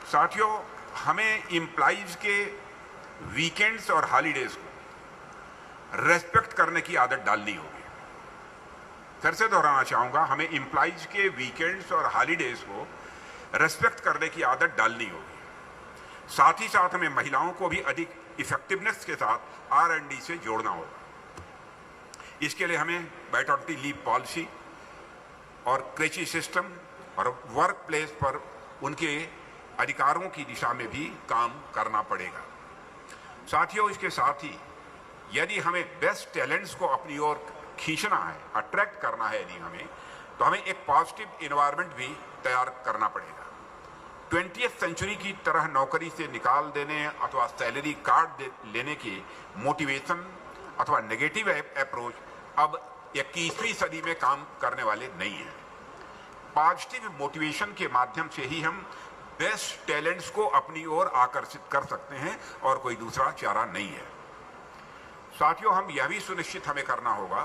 साथियों, हमें एम्प्लॉइज के वीकेंड्स और हॉलीडेज को रेस्पेक्ट करने की आदत डालनी होगी। फिर से दोहराना चाहूंगा, हमें एम्प्लॉइज के वीकेंड्स और हॉलीडेज को रेस्पेक्ट करने की आदत डालनी होगी। साथ ही साथ हमें महिलाओं को भी अधिक इफेक्टिवनेस के साथ R&D से जोड़ना होगा। इसके लिए हमें मैटरनिटी लीव पॉलिसी और क्रेची सिस्टम और वर्क प्लेस पर उनके अधिकारों की दिशा में भी काम करना पड़ेगा। साथियों, इसके साथ ही यदि हमें बेस्ट टैलेंट्स को अपनी ओर खींचना है, अट्रैक्ट करना है यदि हमें, तो हमें एक पॉजिटिव एनवायरनमेंट भी तैयार करना पड़ेगा। 20वीं सेंचुरी की तरह नौकरी से निकाल देने अथवा सैलरी कार्ड लेने की मोटिवेशन अथवा नेगेटिव अप्रोच अब 21वीं सदी में काम करने वाले नहीं है। पॉजिटिव मोटिवेशन के माध्यम से ही हम बेस्ट टैलेंट्स को अपनी ओर आकर्षित कर सकते हैं और कोई दूसरा चारा नहीं है। साथियों, हम यह भी सुनिश्चित हमें करना होगा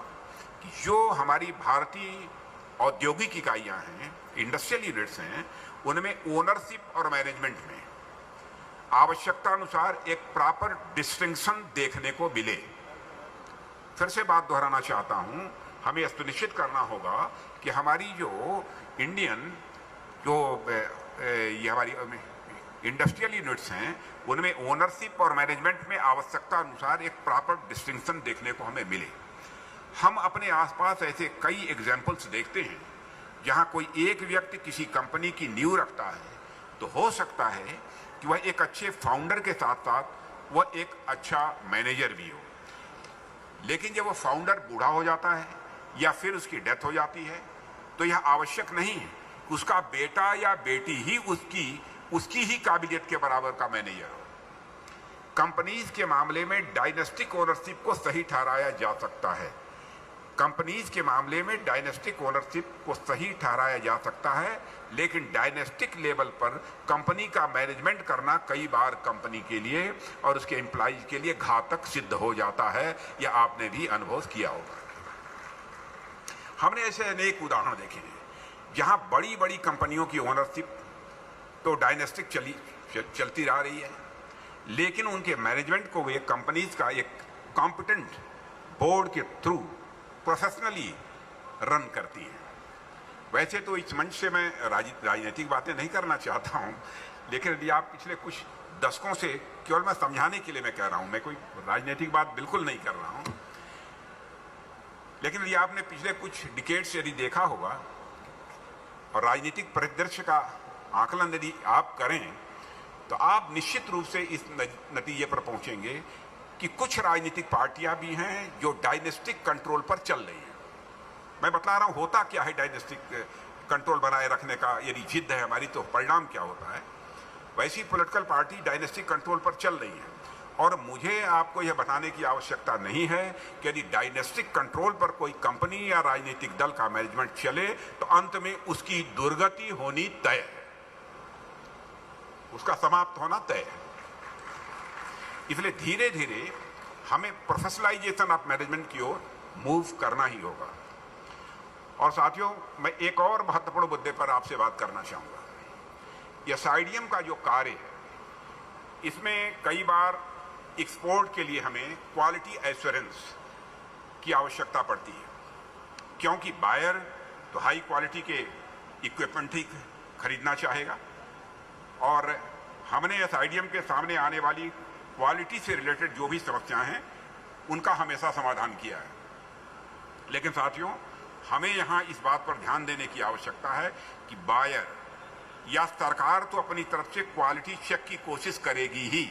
कि जो हमारी भारतीय औद्योगिक इकाइयां हैं, इंडस्ट्रियल यूनिट्स हैं, उनमें ओनरशिप और मैनेजमेंट में आवश्यकता अनुसार एक प्रॉपर डिस्टिंक्शन देखने को मिले। फिर से बात दोहराना चाहता हूं, हमें यह सुनिश्चित करना होगा कि हमारी जो इंडियन ये हमारी इंडस्ट्रियल यूनिट्स हैं, उनमें ओनरशिप और मैनेजमेंट में आवश्यकता अनुसार एक प्रॉपर डिस्टिंक्शन देखने को हमें मिले। हम अपने आसपास ऐसे कई एग्जाम्पल्स देखते हैं जहां कोई एक व्यक्ति किसी कंपनी की नींव रखता है, तो हो सकता है कि वह एक अच्छे फाउंडर के साथ साथ वह एक अच्छा मैनेजर भी हो, लेकिन जब वो फाउंडर बूढ़ा हो जाता है या फिर उसकी डेथ हो जाती है, तो यह आवश्यक नहीं है कि उसका बेटा या बेटी ही उसकी ही काबिलियत के बराबर का मैनेजर हो। कंपनीज के मामले में डायनेस्टिक ओनरशिप को सही ठहराया जा सकता है। कंपनीज के मामले में डायनेस्टिक ओनरशिप को सही ठहराया जा सकता है, लेकिन डायनेस्टिक लेवल पर कंपनी का मैनेजमेंट करना कई बार कंपनी के लिए और उसके एम्प्लॉइज के लिए घातक सिद्ध हो जाता है। यह आपने भी अनुभव किया होगा। हमने ऐसे अनेक उदाहरण देखे हैं जहां बड़ी बड़ी कंपनियों की ओनरशिप तो डायनेस्टिक चलती रह रही है, लेकिन उनके मैनेजमेंट को वे कंपनीज का एक कॉम्पिटेंट बोर्ड के थ्रू प्रोफेशनली रन करती है। वैसे तो इस मंच से मैं राजनीतिक बातें नहीं करना चाहता हूं, लेकिन यदि आप पिछले कुछ दशकों से केवल मैं समझाने के लिए मैं कह रहा हूं, मैं कोई राजनीतिक बात बिल्कुल नहीं कर रहा हूं, लेकिन यदि आपने पिछले कुछ डिकेड्स यदि देखा होगा और राजनीतिक परिदृश्य का आकलन यदि आप करें तो आप निश्चित रूप से इस नतीजे पर पहुंचेंगे कि कुछ राजनीतिक पार्टियां भी हैं जो डायनेस्टिक कंट्रोल पर चल रही हैं। मैं बता रहा हूं होता क्या है डायनेस्टिक कंट्रोल बनाए रखने का, यदि जिद है हमारी तो परिणाम क्या होता है। वैसी पॉलिटिकल पार्टी डायनेस्टिक कंट्रोल पर चल रही है और मुझे आपको यह बताने की आवश्यकता नहीं है कि यदि डायनेस्टिक कंट्रोल पर कोई कंपनी या राजनीतिक दल का मैनेजमेंट चले तो अंत में उसकी दुर्गति होनी तय है, उसका समाप्त होना तय है। इसलिए धीरे धीरे हमें प्रोफेशनलाइजेशन ऑफ मैनेजमेंट की ओर मूव करना ही होगा। और साथियों, मैं एक और महत्वपूर्ण मुद्दे पर आपसे बात करना चाहूंगा। यह SIDM का जो कार्य है, इसमें कई बार एक्सपोर्ट के लिए हमें क्वालिटी एश्योरेंस की आवश्यकता पड़ती है, क्योंकि बायर तो हाई क्वालिटी के इक्विपमेंट ही खरीदना चाहेगा और हमने SIDM के सामने आने वाली क्वालिटी से रिलेटेड जो भी समस्याएं हैं उनका हमेशा समाधान किया है। लेकिन साथियों, हमें यहां इस बात पर ध्यान देने की आवश्यकता है कि बायर या सरकार तो अपनी तरफ से क्वालिटी चेक की कोशिश करेगी ही,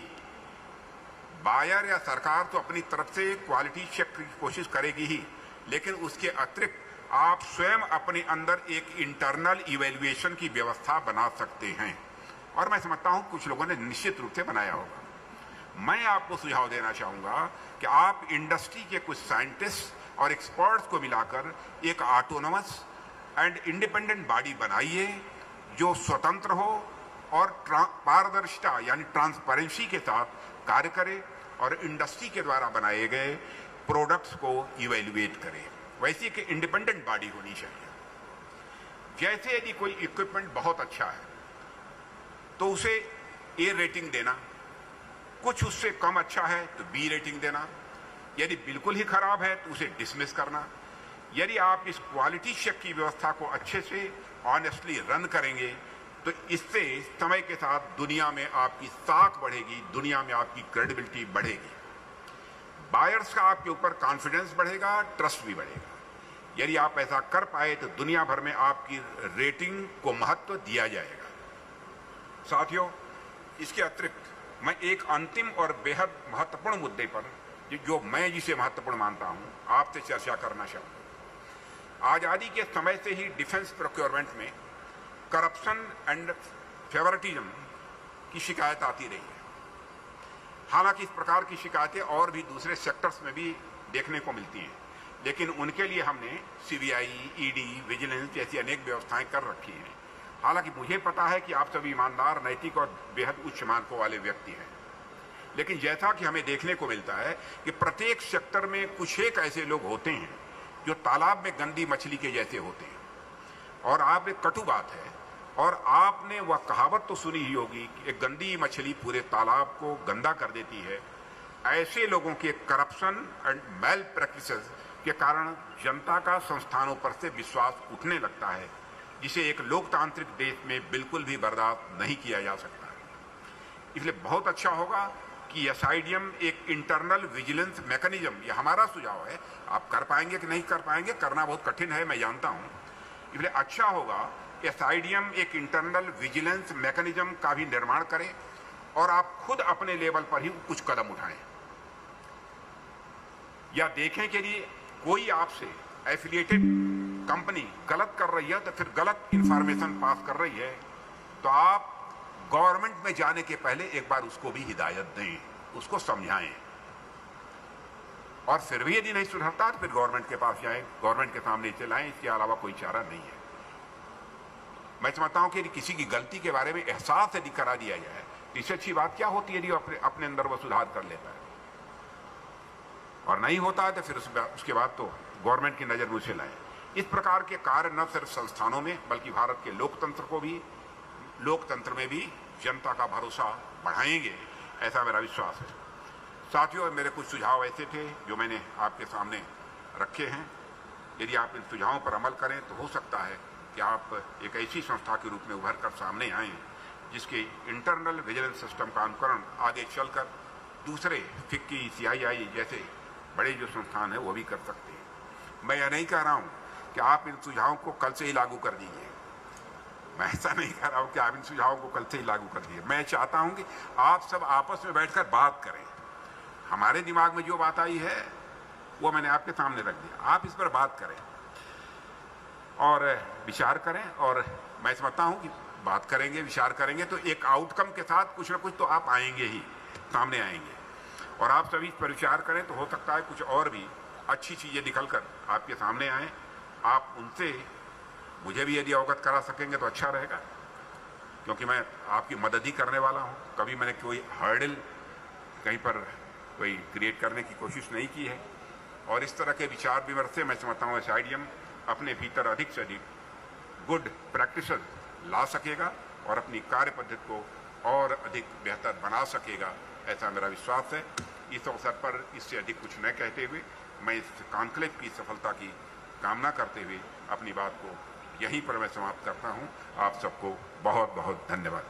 बायर या सरकार तो अपनी तरफ से क्वालिटी चेक की कोशिश करेगी ही, लेकिन उसके अतिरिक्त आप स्वयं अपने अंदर एक इंटरनल इवैल्यूएशन की व्यवस्था बना सकते हैं और मैं समझता हूं कुछ लोगों ने निश्चित रूप से बनाया होगा। मैं आपको सुझाव देना चाहूंगा कि आप इंडस्ट्री के कुछ साइंटिस्ट और एक्सपर्ट्स को मिलाकर एक ऑटोनोमस एंड इंडिपेंडेंट बॉडी बनाइए जो स्वतंत्र हो और पारदर्शिता यानी ट्रांसपेरेंसी के साथ कार्य करे और इंडस्ट्री के द्वारा बनाए गए प्रोडक्ट्स को इवैल्यूएट करे। वैसी एक इंडिपेंडेंट बॉडी होनी चाहिए। जैसे यदि कोई इक्विपमेंट बहुत अच्छा है तो उसे A रेटिंग देना, कुछ उससे कम अच्छा है तो B रेटिंग देना, यदि बिल्कुल ही खराब है तो उसे डिसमिस करना। यदि आप इस क्वालिटी चेक की व्यवस्था को अच्छे से ऑनेस्टली रन करेंगे तो इससे समय के साथ दुनिया में आपकी साख बढ़ेगी, दुनिया में आपकी क्रेडिबिलिटी बढ़ेगी, बायर्स का आपके ऊपर कॉन्फिडेंस बढ़ेगा, ट्रस्ट भी बढ़ेगा। यदि आप ऐसा कर पाए तो दुनिया भर में आपकी रेटिंग को महत्व दिया जाएगा। साथियों, इसके अतिरिक्त मैं एक अंतिम और बेहद महत्वपूर्ण मुद्दे पर जो मैं जिसे महत्वपूर्ण मानता हूं आपसे चर्चा करना चाहूंगा। आजादी के समय से ही डिफेंस प्रोक्योरमेंट में करप्शन एंड फेवरेटिज्म की शिकायत आती रही है। हालांकि इस प्रकार की शिकायतें और भी दूसरे सेक्टर्स में भी देखने को मिलती हैं, लेकिन उनके लिए हमने CBI, ED, विजिलेंस जैसी अनेक व्यवस्थाएं कर रखी हैं। हालांकि मुझे पता है कि आप सभी ईमानदार, नैतिक और बेहद उच्च मानकों वाले व्यक्ति हैं, लेकिन जैसा कि हमें देखने को मिलता है कि प्रत्येक सेक्टर में कुछ एक ऐसे लोग होते हैं जो तालाब में गंदी मछली के जैसे होते हैं। और आप एक कटु बात है, और आपने वह कहावत तो सुनी ही होगी कि एक गंदी मछली पूरे तालाब को गंदा कर देती है। ऐसे लोगों के करप्शन एंड मैल प्रैक्टिसेस के कारण जनता का संस्थानों पर से विश्वास उठने लगता है, जिसे एक लोकतांत्रिक देश में बिल्कुल भी बर्दाश्त नहीं किया जा सकता। इसलिए बहुत अच्छा होगा कि SIDM एक इंटरनल विजिलेंस मैकेनिज्म, यह हमारा सुझाव है, आप कर पाएंगे कि नहीं कर पाएंगे, करना बहुत कठिन है मैं जानता हूं। इसलिए अच्छा होगा कि SIDM एक इंटरनल विजिलेंस मैकेनिज्म का भी निर्माण करे और आप खुद अपने लेवल पर ही कुछ कदम उठाएं, या देखें कि यदि कोई आपसे एफिलिएटेड कंपनी गलत कर रही है तो फिर गलत इंफॉर्मेशन पास कर रही है तो आप गवर्नमेंट में जाने के पहले एक बार उसको भी हिदायत दें, उसको समझाएं, और फिर भी यदि नहीं सुधरता तो फिर गवर्नमेंट के पास जाएं, गवर्नमेंट के सामने चलाएं। इसके अलावा कोई चारा नहीं है। मैं समझता हूं कि यदि किसी की गलती के बारे में एहसास यदि करा दिया जाए तो इससे अच्छी बात क्या होती है यदि अपने अंदर वो सुधार कर लेता है, और नहीं होता है तो फिर उसके बाद तो गवर्नमेंट की नजर में उसे लाएं। इस प्रकार के कार्य न सिर्फ संस्थानों में बल्कि भारत के लोकतंत्र में भी जनता का भरोसा बढ़ाएंगे, ऐसा मेरा विश्वास है। साथियों, मेरे कुछ सुझाव ऐसे थे जो मैंने आपके सामने रखे हैं। यदि आप इन सुझावों पर अमल करें तो हो सकता है कि आप एक ऐसी संस्था के रूप में उभर कर सामने आएं जिसके इंटरनल विजिलेंस सिस्टम का अनुकरण आगे चलकर दूसरे फिक्की, CII जैसे बड़े जो संस्थान है वो भी कर सकते हैं। मैं यह नहीं कह रहा हूं कि आप इन सुझावों को कल से ही लागू कर दीजिए, मैं ऐसा नहीं कह रहा हूं कि आप इन सुझावों को कल से ही लागू कर दीजिए। मैं चाहता हूं कि आप सब आपस में बैठकर बात करें। हमारे दिमाग में जो बात आई है वो मैंने आपके सामने रख दिया, आप इस पर बात करें और विचार करें। और मैं समझता हूं कि बात करेंगे, विचार करेंगे तो एक आउटकम के साथ कुछ ना कुछ तो आप आएंगे ही, सामने आएंगे। और आप सभी इस पर विचार करें तो हो सकता है कुछ और भी अच्छी चीज़ें निकलकर आपके सामने आएँ। आप उनसे मुझे भी यदि अवगत करा सकेंगे तो अच्छा रहेगा, क्योंकि मैं आपकी मदद ही करने वाला हूँ। कभी मैंने कोई हर्डल कहीं पर कोई क्रिएट करने की कोशिश नहीं की है। और इस तरह के विचार विमर्श से मैं समझता हूँ SIDM अपने भीतर अधिक से अधिक गुड प्रैक्टिसेस ला सकेगा और अपनी कार्य पद्धति को और अधिक बेहतर बना सकेगा, ऐसा मेरा विश्वास है। इस अवसर पर इससे अधिक कुछ न कहते हुए मैं इस कॉन्क्लेव की सफलता की कामना करते हुए अपनी बात को यहीं पर मैं समाप्त करता हूं। आप सबको बहुत बहुत धन्यवाद।